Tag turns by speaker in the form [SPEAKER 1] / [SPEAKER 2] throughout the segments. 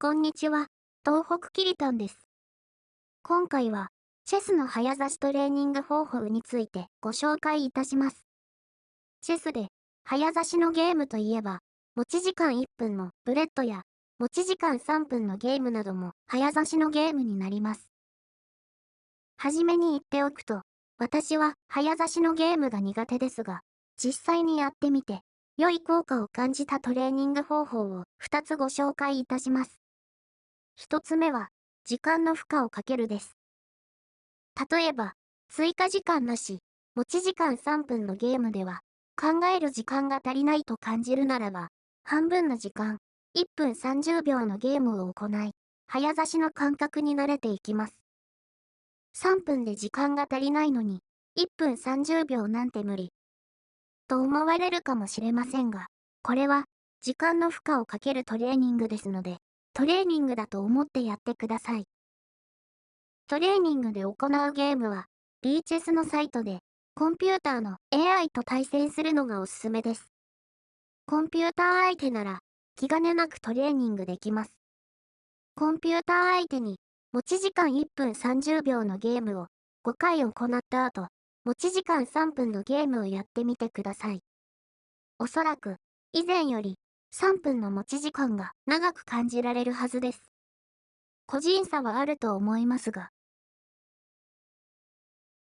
[SPEAKER 1] こんにちは、東北キリタンです。今回は、チェスの早指しトレーニング方法についてご紹介いたします。チェスで、早指しのゲームといえば、持ち時間1分のブレッドや、持ち時間3分のゲームなども早指しのゲームになります。はじめに言っておくと、私は早指しのゲームが苦手ですが、実際にやってみて、良い効果を感じたトレーニング方法を2つご紹介いたします。1つ目は、時間の負荷をかけるです。例えば、追加時間なし、持ち時間3分のゲームでは、考える時間が足りないと感じるならば、半分の時間、1分30秒のゲームを行い、早指しの感覚に慣れていきます。3分で時間が足りないのに、1分30秒なんて無理。と思われるかもしれませんが、これは、時間の負荷をかけるトレーニングですので、トレーニングだと思ってやってください。トレーニングで行うゲームは、リーチェスのサイトで、コンピューターの AI と対戦するのがおすすめです。コンピューター相手なら、気兼ねなくトレーニングできます。コンピューター相手に、持ち時間1分30秒のゲームを5回行った後、持ち時間3分のゲームをやってみてください。おそらく、以前より3分の持ち時間が長く感じられるはずです。個人差はあると思いますが、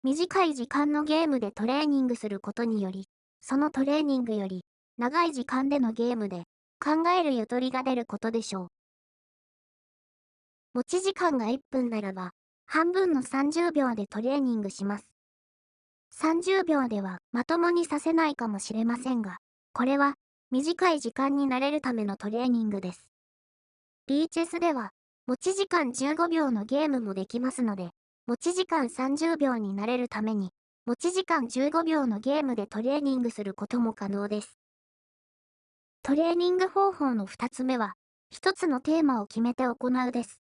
[SPEAKER 1] 短い時間のゲームでトレーニングすることにより、そのトレーニングより長い時間でのゲームで考えるゆとりが出ることでしょう。持ち時間が1分ならば、半分の30秒でトレーニングします。30秒ではまともにさせないかもしれませんが、これは短い時間になれるためのトレーニングです。リーチェスでは、持ち時間15秒のゲームもできますので、持ち時間30秒になれるために、持ち時間15秒のゲームでトレーニングすることも可能です。トレーニング方法の2つ目は、1つのテーマを決めて行うです。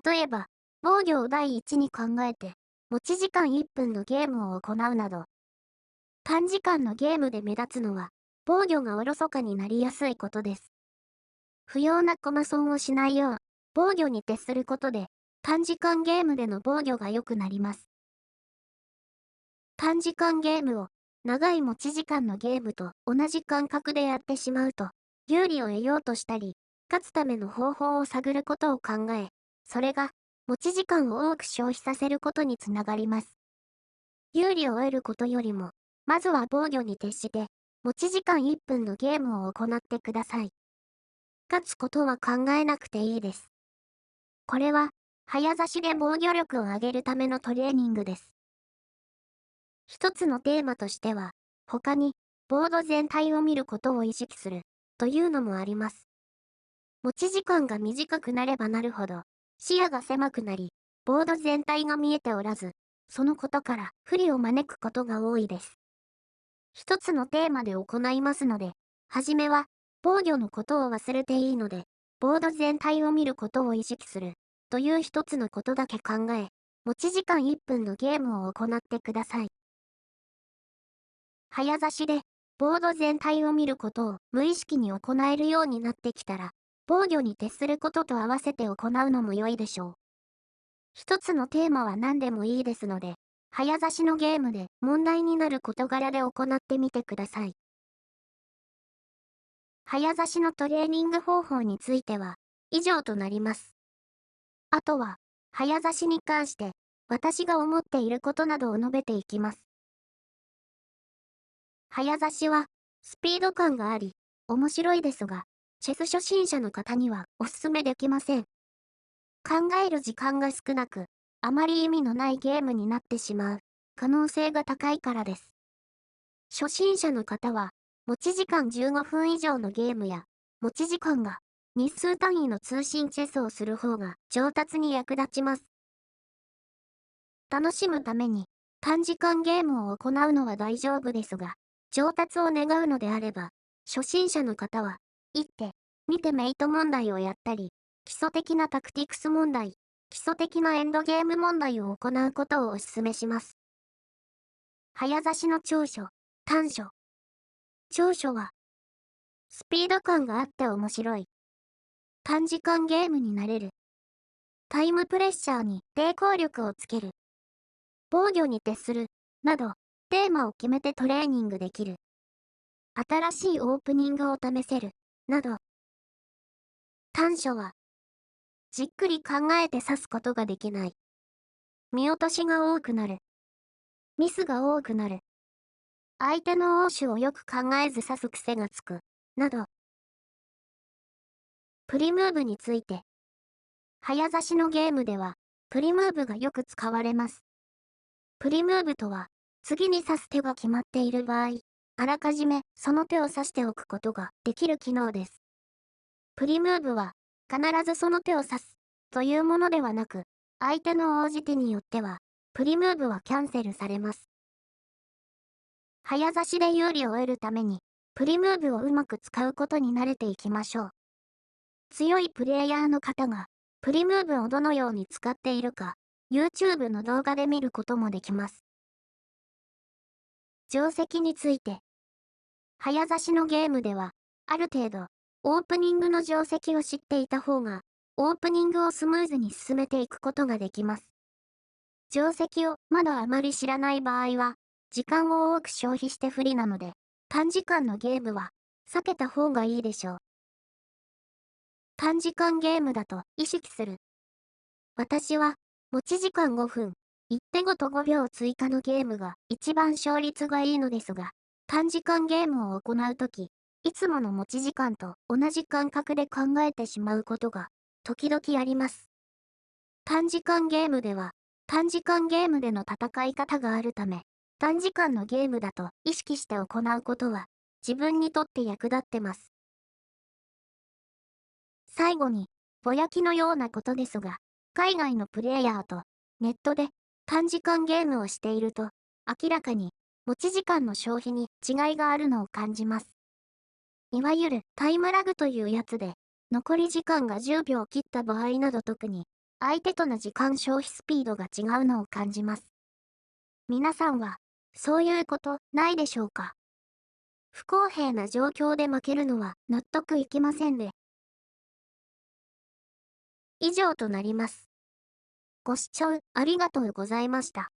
[SPEAKER 1] 例えば、防御を第一に考えて、持ち時間1分のゲームを行うなど、短時間のゲームで目立つのは、防御がおろそかになりやすいことです。不要な駒損をしないよう、防御に徹することで、短時間ゲームでの防御が良くなります。短時間ゲームを、長い持ち時間のゲームと同じ感覚でやってしまうと、有利を得ようとしたり、勝つための方法を探ることを考え、それが、持ち時間を多く消費させることにつながります。有利を得ることよりも、まずは防御に徹して、持ち時間1分のゲームを行ってください。勝つことは考えなくていいです。これは、早指しで防御力を上げるためのトレーニングです。一つのテーマとしては、他に、ボード全体を見ることを意識する、というのもあります。持ち時間が短くなればなるほど、視野が狭くなり、ボード全体が見えておらず、そのことから不利を招くことが多いです。一つのテーマで行いますので、はじめは、防御のことを忘れていいので、ボード全体を見ることを意識する、という一つのことだけ考え、持ち時間1分のゲームを行ってください。早指しで、ボード全体を見ることを無意識に行えるようになってきたら、防御に徹することと合わせて行うのも良いでしょう。一つのテーマは何でもいいですので、早指しのゲームで問題になる事柄で行ってみてください。早指しのトレーニング方法については、以上となります。あとは、早指しに関して、私が思っていることなどを述べていきます。早指しは、スピード感があり、面白いですが、チェス初心者の方にはお勧めできません。考える時間が少なく、あまり意味のないゲームになってしまう可能性が高いからです。初心者の方は、持ち時間15分以上のゲームや、持ち時間が日数単位の通信チェスをする方が上達に役立ちます。楽しむために短時間ゲームを行うのは大丈夫ですが、上達を願うのであれば、初心者の方は、一手、見てメイト問題をやったり、基礎的なタクティクス問題、基礎的なエンドゲーム問題を行うことをお勧めします。早指しの長所、短所。長所は、スピード感があって面白い。短時間ゲームになれる。タイムプレッシャーに抵抗力をつける。防御に徹する。など、テーマを決めてトレーニングできる。新しいオープニングを試せる。など。短所は、じっくり考えて指すことができない。見落としが多くなる。ミスが多くなる。相手の応手をよく考えず指す癖がつく。など。プリムーブについて。早指しのゲームでは、プリムーブがよく使われます。プリムーブとは、次に指す手が決まっている場合、あらかじめその手を指しておくことができる機能です。プリムーブは、必ずその手を指す、というものではなく、相手の応じ手によっては、プリムーブはキャンセルされます。早指しで有利を得るために、プリムーブをうまく使うことに慣れていきましょう。強いプレイヤーの方が、プリムーブをどのように使っているか、YouTube の動画で見ることもできます。定石について。早指しのゲームでは、ある程度、オープニングの定石を知っていた方が、オープニングをスムーズに進めていくことができます。定石をまだあまり知らない場合は、時間を多く消費して不利なので、短時間のゲームは避けた方がいいでしょう。短時間ゲームだと意識する。私は、持ち時間5分、1手ごと5秒追加のゲームが一番勝率がいいのですが、短時間ゲームを行うとき、いつもの持ち時間と同じ感覚で考えてしまうことが、時々あります。短時間ゲームでは、短時間ゲームでの戦い方があるため、短時間のゲームだと意識して行うことは、自分にとって役立ってます。最後に、ぼやきのようなことですが、海外のプレイヤーとネットで短時間ゲームをしていると、明らかに持ち時間の消費に違いがあるのを感じます。いわゆるタイムラグというやつで、残り時間が10秒切った場合など特に、相手との時間消費スピードが違うのを感じます。皆さんは、そういうことないでしょうか？不公平な状況で負けるのは納得いきませんね。以上となります。ご視聴ありがとうございました。